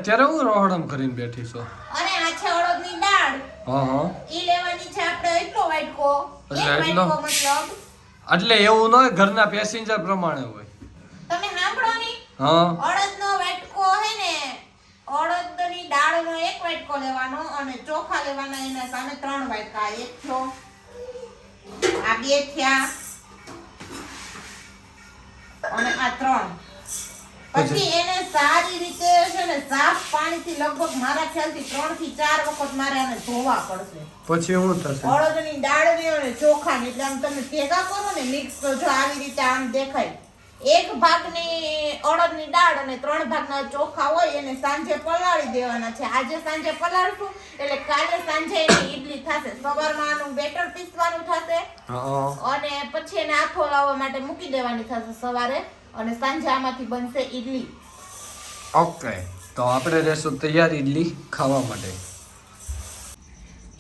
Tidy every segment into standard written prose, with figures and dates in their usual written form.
અત્યારે હું રોહડમ કરીને બેઠી છો? અને આ છે અડદની દાળ. હા ઈ લેવાની છે આપણે એટલો વાટકો. એક વાટકો મતલબ. એટલે એવું ન હોય, ઘરના પેસેન્જર પ્રમાણે હોય. તમે સાંભળો ની? હા. અડદનો વાટકો હે ને, અડદની દાળનો એક વાટકો લેવાનો અને ચોખા લેવાના એના સામે 3 વાટકા. એક થયો, આ 2 થયા અને આ 3. પછી એને સારી રીતે છે ને સાફ પાણીથી લગભગ મારા ખ્યાલથી 3 થી 4 વખત મારે આને ધોવા પડશે. પછી શું થશે? અડદની દાળને અને ચોખાને એટલે આમ તમે ભેગા કરો ને મિક્સ, તો જો આવી રીતે આમ દેખાય. એક ભાગની અડદની દાળ અને 3 ભાગના ચોખા હોય એને સાંજે પલાળી દેવાના છે. આજે સાંજે પલાળશું એટલે કાલે સાંજે એની ઈડલી થશે. સવારમાં આનું બેટર પીસવાનું થશે અને પછી એને આથો લાવવા માટે મૂકી દેવાની થશે સવારે, અને સાંજે આમાંથી બનશે ઈડલી. ઓકે, તો આપણે રહેશું તૈયાર ઈડલી ખાવા માટે.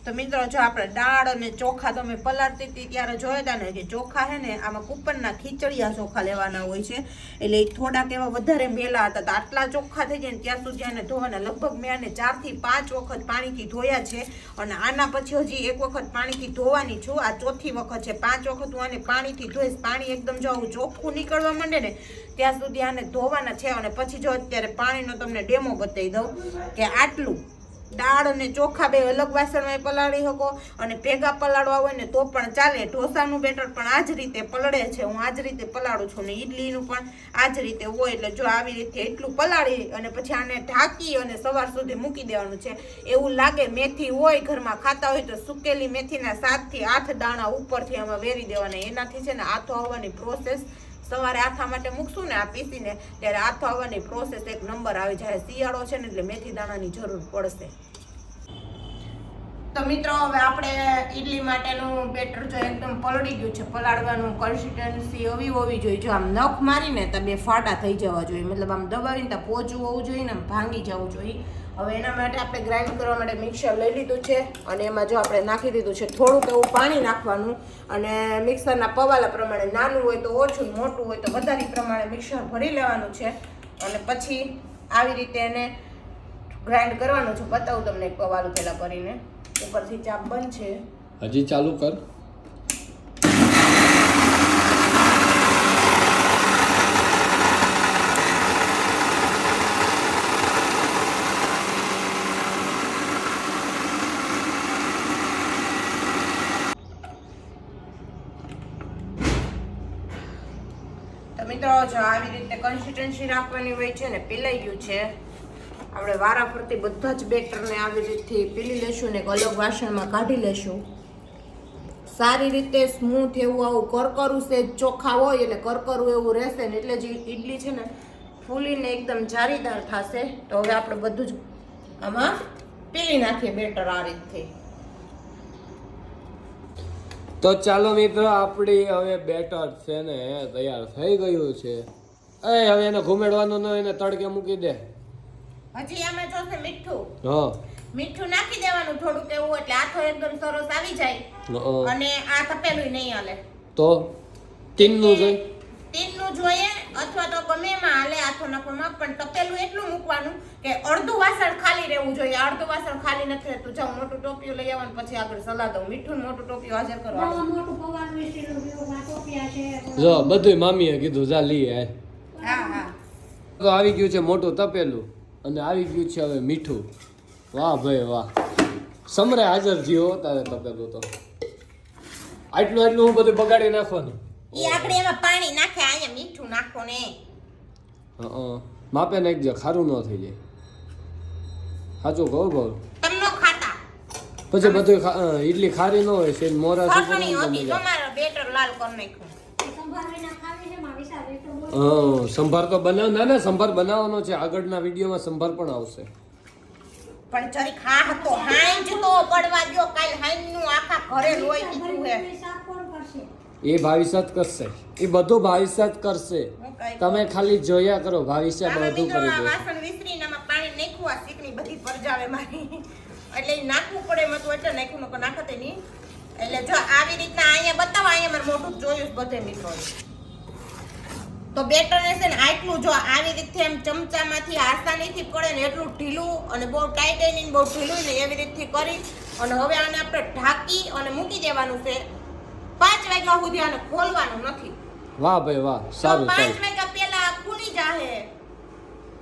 તો મિત્રો, જો આપણે દાળ અને ચોખા તમે પલાળતી હતી ત્યારે જોયા હતા ને કે ચોખા છે ને આમાં કુપનના ખીચડિયા ચોખા લેવાના હોય છે, એટલે થોડાક એવા વધારે મેલા હતા. તો આટલા ચોખ્ખા થઈ જાય ને ત્યાં સુધી આને ધોવાના. લગભગ મેં આને 4 થી 5 વખત પાણીથી ધોયા છે અને આના પછી હજી એક વખત પાણીથી ધોવાની છું. આ ચોથી વખત છે. 5 વખત હું આને પાણીથી ધોઈશ. પાણી એકદમ જો આવું ચોખ્ખું નીકળવા માંડે ને ત્યાં સુધી આને ધોવાના છે. અને પછી જો અત્યારે પાણીનો તમને ડેમો બતાવી દઉં કે આટલું દાળ અને ચોખા બે અલગ વાસણમાં પલાળી શકો અને ભેગા પલાળવા હોય ને તો પણ ચાલે. ઢોસાનું બેટર પણ આ જ રીતે પલળે છે, હું આ જ રીતે પલાળું છું ને ઈડલીનું પણ આ જ રીતે હોય. એટલે જો આવી રીતે એટલું પલાળી અને પછી આને ઢાંકી અને સવાર સુધી મૂકી દેવાનું છે. એવું લાગે મેથી હોય ઘરમાં ખાતા હોય તો સુકેલી મેથીના 7 થી 8 દાણા ઉપરથી આમાં વેરી દેવાના. એનાથી છે ને આથો આવવાની પ્રોસેસ, સવારે આથા માટે મૂકશું ને આ પીસીને ત્યારે આથો આવવાની પ્રોસેસ એક નંબર આવી જાય. શિયાળો છે ને એટલે મેથી દાણાની જરૂર પડશે. તો મિત્રો, હવે આપણે ઈડલી માટેનું બેટર જો એકદમ પલળી ગયું છે, પલાળવાનું કન્સિસ્ટન્સી એવી હોવી જોઈએ. જો આમ નખ મારીને તો 2 ફાટા થઈ જવા જોઈએ, મતલબ આમ દબાવીને તો પોચું હોવું જોઈએ ને આમ ભાંગી જવું જોઈએ. હવે એના માટે આપણે ગ્રાઇન્ડ કરવા માટે મિક્સર લઈ લીધું છે અને એમાં જો આપણે નાખી દીધું છે થોડુંક એવું પાણી નાખવાનું અને મિક્સરના પવાલા પ્રમાણે, નાનું હોય તો ઓછું, મોટું હોય તો વધારે પ્રમાણે મિક્સર ભરી લેવાનું છે અને પછી આવી રીતે એને ગ્રાઇન્ડ કરવાનું છે. બતાવું તમને એક પવાલું પહેલાં કરીને. ઉપરથી ચાપ બંધ છે, હજી ચાલુ કર. મિત્રો, જો આવી રીતે કન્સિસ્ટન્સી રાખવાની હોય છે ને પીલાઈ ગયું છે. આપણે વારાફરતી બધા જ બેટરને આવી રીતે પીલી લેશું ને એક અલગ વાસણમાં કાઢી લેશું. સારી રીતે સ્મૂથ એવું આવું કરકરું છે. ચોખા હોય એટલે કરકરું એવું રહેશે ને એટલે જ ઈડલી છે ને ફૂલીને એકદમ જારીદાર થશે. તો હવે આપણે બધું જ આમાં પીલી નાખીએ બેટર આ રીતથી. તો ચાલો મિત્રો, આપણી હવે બેટર છે ને તૈયાર થઈ ગયું છે. હવે એને ઘુમેડવાનું ન, એને તડકે મૂકી દે. હજી આમાં જોશે મીઠું. હા, મીઠું નાખી દેવાનું થોડુંક એવું, એટલે આથો એકદમ સરસ આવી જાય અને આ તપેલું નહીં હાલે. તો ટીનનું જોઈએ, ટીનનું જોઈએ અથવા તો ગમે એમાં હાલે આથો નાખવામાં, પણ તપેલું એટલું મૂકવાનું કે અડધું વાસણ ખાલી રહેવું જોઈએ. અડધું વાસણ ખાલી નથી રહેતું. જાઓ મોટું ટોપિયું લઈ આવવાનું, પછી આગળ સલાહ દઉં. મીઠું મોટું ટોપિયું હાજર કરવાનું. જો બધું મામીએ કીધું જા લઈ આય. હા હા, તો આવી ગયું છે મોટું તપેલું અને આવી ગયું છે હવે મીઠું. વાહ ભાઈ વાહ, સમરે હાજર થયો તારે તપેલું. તો આટલું હું બધું બગાડી નાખવાનું. ઈ આપણે એમાં પાણી નાખે, અહીંયા મીઠું નાખો ને. માપે નાખજો, ખારું ન થઈ જાય. સાચું કહું ભાવ તમનો ખાતા પછી બધું ઈડલી ખારી ન હોય છે. મોરા સુકણી હોતી તમારા બેટર લાલ કરી નાખ્યું. સંભાર તો બનાવ, ના સંભાર બનાવવાનો છે. આગળના વિડીયોમાં સંભાર પણ આવશે. પણ જરી ખા હતો હાંજ તો પડવા દો. કાલ હાંજ નું આખા ઘરે લોહી દીધું હે. એ ભાવિસાત કરશે, એ બધું ભાવિસાત કરશે. તમે ખાલી જોયા કરો, ભાવિસા બધું કરી દે. વાસણ વિસરીને આમાં પાણી નાખ્યું, આ ચીકણી બધી પરજાવે મારી, એટલે નાખવું પડે એમાં. તો એટલે નાખ્યું નકો નાખતે નહીં. એટલે જો આવી રીતના અહીંયા બતાવો, અહીંયા મારે મોટું જોયું બધે મિત્રો. તો બેટરને છે ને આટલું જો આવી રીતે એમ ચમચામાંથી આસાનીથી પડે ને એટલું ઢીલું અને બહુ ટાઈટ નહીં બહુ ઢીલું ને એવી રીતથી કરી અને હવે આને આપણે ઢાંકી અને મૂકી દેવાનું છે 5 વાગ્યા સુધી આને ખોલવાનું નથી. વાહ ભાઈ વાહ, સારું તો 5 સારું. વાગ્યા પહેલા ખુલી જાહે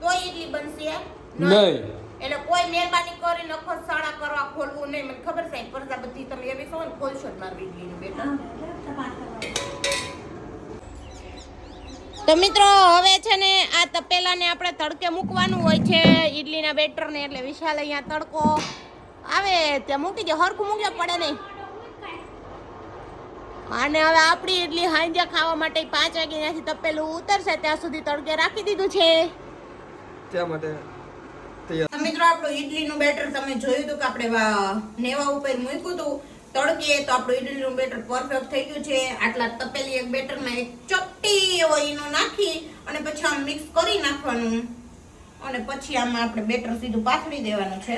તો ઈડલી બનશે નહીં. એટલે કોઈ મહેરબાની કરીને નખર સાડા કરવા ખોલવું નહીં. મને ખબર છે પરસા બધી તમે એવી છો ને ખોલશો જ મારું ઈડલીનું બેટર. તો મિત્રો હવે છે ને આ તપેલાને આપણે તડકે મૂકવાનું હોય છે ઈડલીના બેટરને. એટલે વિશાલ અહીંયા તડકો આવે ત્યાં મૂકી દે, હરખું મૂક્યા પડે નહીં. અને હવે આપણી ઈડલી હાંજે ખાવા માટે 5 વાગે ત્યાંથી તપેલું ઉતરશે ત્યાં સુધી તડકે રાખી દીધું છે. ત્યાં માટે તો મિત્રો આપણું ઈડલીનું બેટર તમે જોયું હતું કે આપણે નેવા ઉપર મૂક્યું હતું તડકે, તો આપણું ઈડલીનું બેટર પરફેક્ટ થઈ ગયું છે. આટલા તપેલી એક બેટરમાં એક ચપટી એવો ઈનો નાખી અને પછી આમ મિક્સ કરી નાખવાનું અને પછી આમાં આપણે બેટર સીધું પાથરી દેવાનું છે.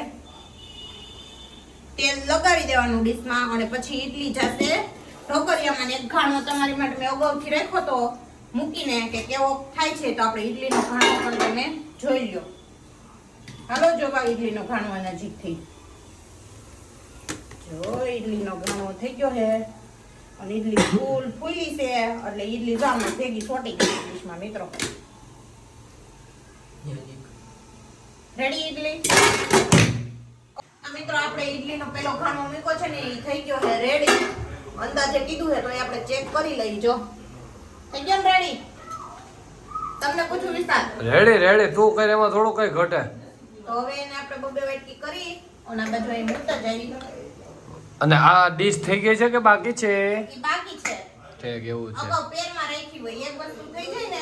તેલ લગાવી દેવાનું ડીશમાં અને પછી ઈડલી જશે ઢોકરિયામાં. એક ઘાણો તમારી માટે મેં અગાઉથી રાખ્યો તો મૂકીને કે કેવો થાય છે, તો આપણે ઈડલીનો ઘાણો પણ તમે જોઈ લો. હાલો જોવા ઈડલીનો ઘાણો નજીકથી જો. ઈડલીનો ઘાણો થઈ ગયો છે અને ઈડલી ફૂલી છે એટલે ઈડલી જામમાં ભેગી છોટી ગઈ ડીશમાં. મિત્રો રેડી ઈડલી. મિત્રો આપણે ઈડલીનો પેલો ઘાણો મૂક્યો છે ને એ થઈ ગયો છે રેડી. અંદાજે કીધું છે તો એ આપણે ચેક કરી લઈ. જો થઈ ગયો ને રેડી. તમને પૂછું વિસ્તાર રેડી તું કરે એમાં થોડું કઈ ઘટે. તો હવે એને આપણે બબે વાટકી કરી અને આ બાજુ અહીં મૂકતા જઈએ. અને આ ડીશ થઈ ગઈ છે કે બાકી છે? એ બાકી છે. ઠીક, એવું છે. અગાઉ પેરમાં રાખી હોય એક વસ્તુ થઈ જાય ને.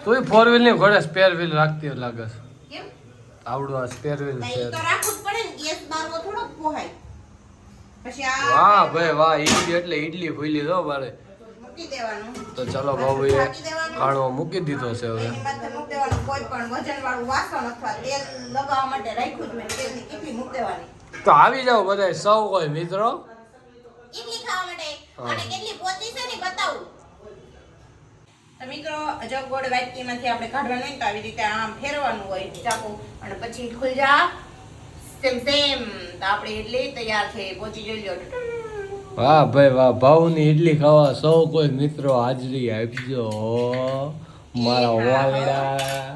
તું 4 વ્હીલ ની ઘોડે સ્પેર વ્હીલ રાખતી હોય લાગે છે. કેમ? આવડું આ સ્પેર વ્હીલ તો છે. ઈ તો રાખવું જ પડે ને, ગેસ બારવો થોડો પોહાય. પછી આ વાહ ભાઈ વાહ, ઈડલી એટલે ઈડલી ફૂલી દો બારે. મૂકી દેવાનું. તો ચાલો ભાઈ ખાણો મૂકી દીધો છે હવે. એની માથે મૂકી દેવાનું કોઈ પણ વજનવાળું વાસણ અથવા તેલ લગાવવા માટે રાખ્યું જ મેં. તેલની કીટલી મૂકી દેવાની. તો આવી જાવ બધા સૌ કોઈ મિત્રો. ઈડલી ખાવા માટે અને કેટલી પોચી છે ને બતાવું. તો મિત્રો જો ગોળ વાટકીમાંથી આપણે કાઢવાનું હોય તો આવી રીતે આમ ફેરવાનું હોય ચાકુ અને પછી ખુલ જા સેમ સેમ. તો આપણે ઈડલી તૈયાર છે. પોચી જોઈ લો. વાહ ભાઈ વાહ, ભાવની ઈડલી ખાવા સૌ કોઈ મિત્રો હાજરી આપજો. મારા વાલડા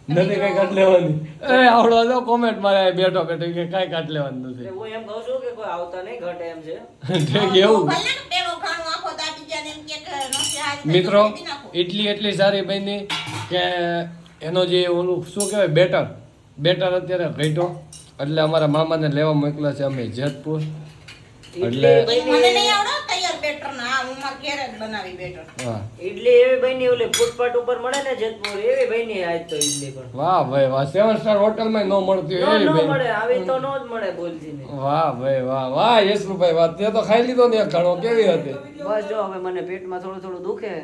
નથી કઈ કાઢ લેવાની. એ આવડો જો કોમેન્ટ મારે બેઠો બેઠો કે કઈ કાઢ લેવાનું નથી. હું એમ કહું છું કે કોઈ આવતા નહીં ઘટે એમ છે. ઠીક, એવું ભલે ને પેલો ખાણું આખો દાટી જાય ને એમ કે નોખી હારી મિત્રો કરી નાખો. ઇડલી એટલી સારી બની કે એનો જે ઓલું શું કહેવાય બેટર અત્યારે ઘટ્યો એટલે અમારા મામાને લેવા મોકલ્યા છે અમે જેતપુર. એટલે મને નહીં આવડે તૈયાર બેટર ના. હા, હું મારા ઘેર જ બનાવી બેટર. હા ઈડલી એવી બની ઓલી ફૂટપાથ ઉપર મળે ને જેતપુર એવી બની આજ તો ઈડલી પણ વાહ ભાઈ વાહ, 7 સ્ટાર હોટલમાં ન મળતી હોય એવી નો બની. મળે આવી તો નો જ મળે બોલતી ને. વાહ ભાઈ વાહ વાહ યશરૂભાઈ વાહ, તે તો ખાઈ લીધો ને એક ઘણો. કેવી હતી? બસ જો હવે મને પેટમાં થોડું થોડું દુખે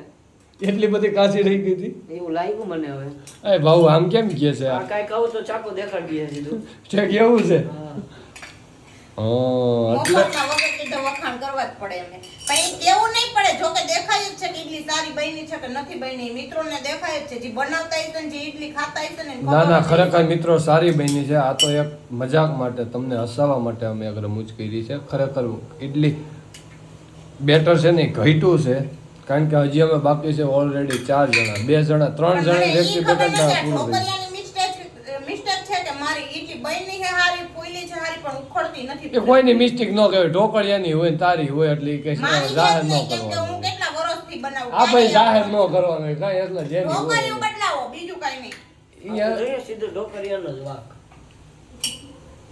એટલી બધી કાચી રહી ગઈ હતી. એવું લાગ્યું મને હવે. એ ભાऊ આમ કેમ કહે છે? આ કાંઈ કહું તો ચાકુ દેખાડીએ સીધું. છે કેવું છે? હા. એટલે મફતના વગર કીધા વખાણ કરવા જ પડે એમને. પણ એ કેવું નહીં પડે. જો કે દેખાય જ છે કે ઈડલી સારી બની છે કે નથી બની. મિત્રોને દેખાય જ છે. જે બનાવતા હશે ને જે ઈડલી ખાતા હશે ને એને ના ના, ખબર ખરેખર મિત્રો સારી બની છે. આ તો એક મજાક માટે તમને હસાવવા માટે અમે એક રમૂજ કરી છે. ખરેખર ઇડલી બેટર છે ને ઘટ્યું છે કારણ કે હજી અમે બાકી છે ઓલરેડી 4 જણા, 2 જણા, 3 જણા વ્યક્તિ બેટર પૂરું થઈ. ઢોકળિયાની મિસ્ટેક છે કે મારી ઈડલી બની છે હારી, ફૂલી છે હારી પણ ઉખડતી નથી. એ કોઈની મિસ્ટેક ન કહેવાય. ઢોકળિયાની હોય ને તારી હોય એટલે ઈ કઈ મારી જાહેર ન કેમ કે હું કરવાનું. કેટલા વર્ષથી બનાવું. આ ભાઈ જાહેર ન કરવાનું કાંઈ એટલે જેની ઢોકળિયું હોય બદલાવો બીજું કાંઈ નહીં. ઈ આ તો જોઈએ સીધું ઢોકરિયાનો જ વાંક.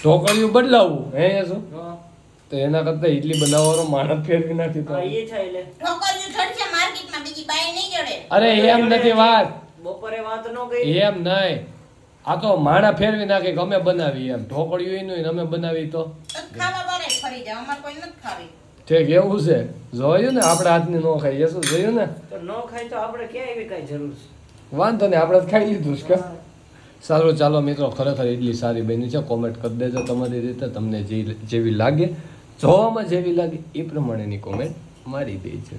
ઢોકળિયું બદલાવવું હે શું? હા. તો એના કરતા ઇડલી બનાવવાનો માણસ ફેરવી નાખી તો. હા, એ થાય એટલે ઢોકળિયું જડશે માર્કેટમાં બીજી બાય નહીં જડે. અરે એમ નથી વાત, બપોરે વાત ન કરી. એમ નહીં. આ તો માણા ફેરવી નાખે કે અમે બનાવી એમ. ઢોકળિયું એનું ને અમે બનાવી તો તો ખાવા વાળા ફરી જાય. અમારે કોઈ નથી ખાવી. ઠીક, એવું છે. જોયું ને આપણે હાથની ન ખાઈએ શું જોયું ને? તો ન ખાય તો આપણે ક્યાં એવી કાંઈ જરૂર છે? વાંધો નહીં, આપણે તો ખાઈ લીધું છે કે. સારું ચાલો મિત્રો, ખરેખર ઇડલી સારી બની છે. કોમેન્ટ કરી દેજો તમારી રીતે તમને જેવી લાગે, જોવામાં જેવી લાગે એ પ્રમાણેની કોમેન્ટ મારી દેજો.